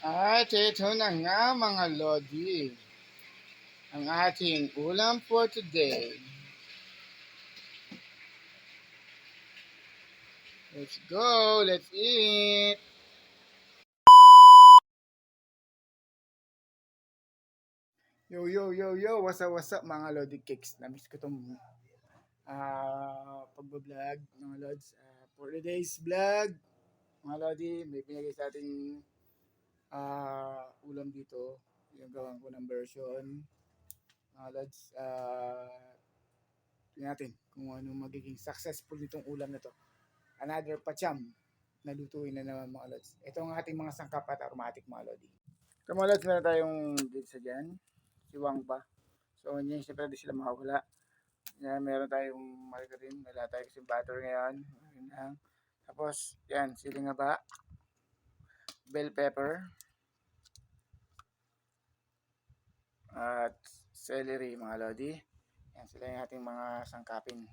At ito na nga mga Lodi, ang ating ulam for today. Let's go, let's eat! Yo, what's up mga Lodi Cakes? Namiss ko itong pagbablog mga Lods. For today's vlog, mga Lodi, may pinagay sa ating ulam dito. Yung gawan ko ng version. Mga Lods, tingnan natin kung ano magiging successful nitong ulam na to. Another pacham na lutuin na naman mga Lods. Ito ang ating mga sangkap at aromatic mga Lodi. So mga Lods, meron tayong dito dyan, si Wangba. So yun, siyempre di sila makawala. Yan, meron tayong margarine, wala tayo kasi butter ngayon. Tapos, yan, siling haba, bell pepper, at celery mga Lodi. Yan, sila yung ating mga sangkapin.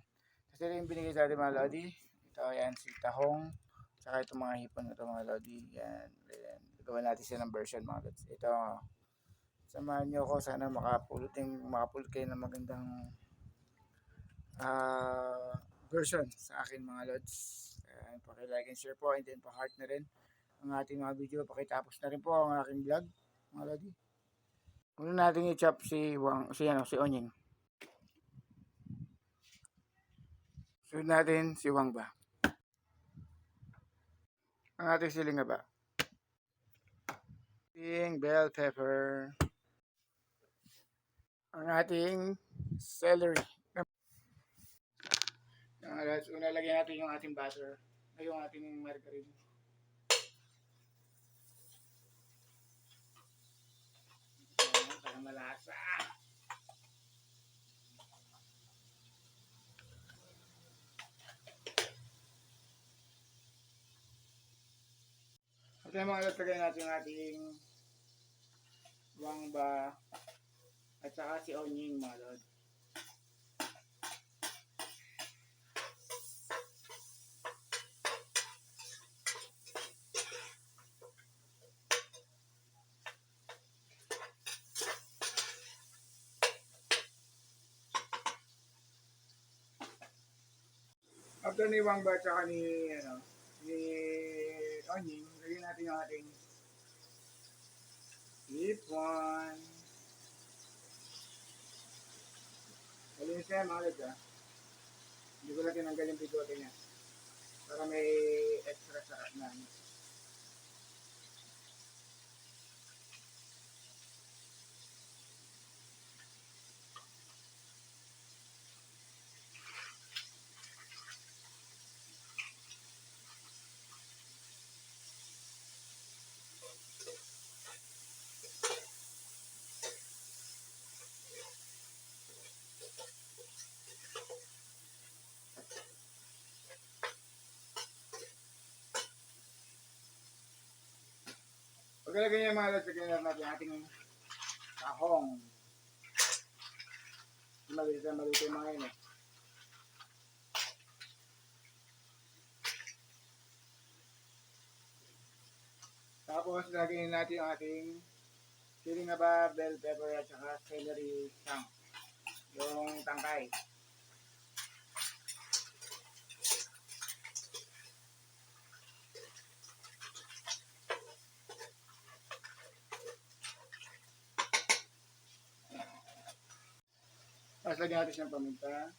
Kasi ito yung binigay sa ating mga Lodi. Ito, yan, si tahong, saka itong mga hipon ito mga Lodi. Yan. Gawin natin sila ng version mga Lods. Ito, samahan nyo ako. Sana makapulot kayo ng magandang version sa akin mga Lods. Paki-like and share po. And then pa-heart na rin ang ating mga video. Pakitapos na rin po ang aking vlog mga Lodi. Una natin i-chop si Onying. Sunod natin si Wangba. Ang ating siling haba. Ating bell pepper. Ang ating celery. Una lagyan natin yung ating butter. Ay, yung ating margarine. Para malasa. At yung mga lagyan natin yung ating Wangba at saka si Onying mga Lod. After ni Wangba at saka ni Onying, lagyan natin yung ating hipon. Malinis na yan mga Lod ha. Hindi ko lang tinanggal yung bigote niya. Para may extra sarap na. Pagkalagay niya mga Lod, lagyan natin ating tahong. Maluto yung mga yun eh. Tapos lagyan natin yung ating siling haba, bell pepper at saka celery chunk. Yung tangkay. Tapos lagyan natin siyang paminta.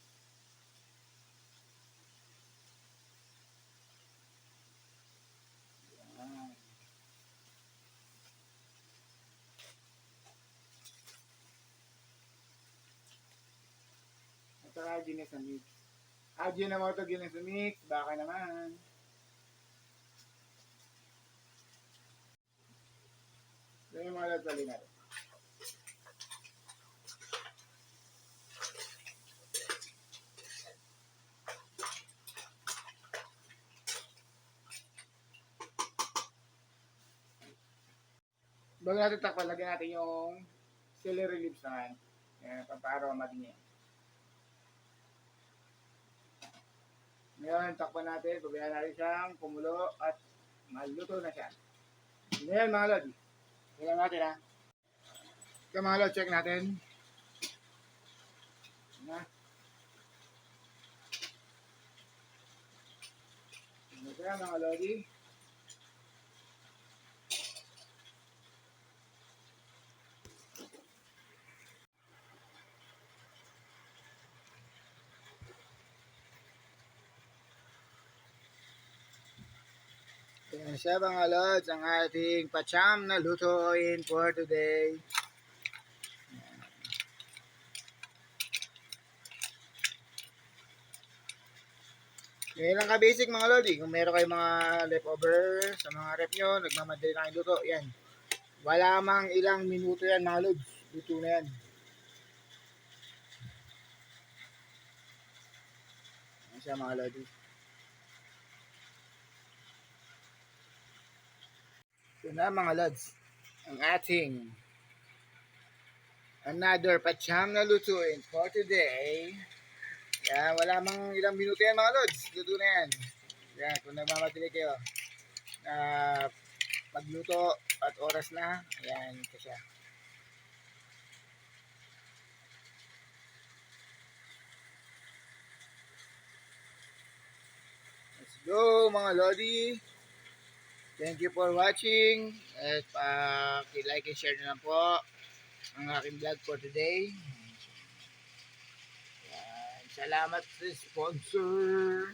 At saka ginis na mix. Adyo na mo ito ginis na mix. Baka naman. So yung mga latali natin. Bago natin takpan, lagyan natin yung celery leaves naman. Yan, paparoma din yan. Ngayon, takpan natin, pabayaan natin siyang kumulo at maluto na siya. Ngayon mga Lodi, Tingnan natin ha. Okay mga lodi, check natin. Na. Tingnan mga lodi. Ayan siya mga lods, ang ating pacham na lutuin for today. Ngayon lang ka-basic mga lodi, kung meron kayong mga leftover sa mga rep nyo, nagmamadali na kayong luto, yan. Wala mang ilang minuto yan mga lods, luto na yan. Ayan siya mga lodi. Ito na mga lods, ang ating another pacham na lutuin for today. Yan, wala mang ilang minuto yan mga lods, luto na yan. Yan, kung nagmamadali kayo na magluto at oras na, ayan, ito siya. Let's go mga lodi. Thank you for watching. At like and share na lang po ang aking vlog for today. Yan. Salamat sa sponsor.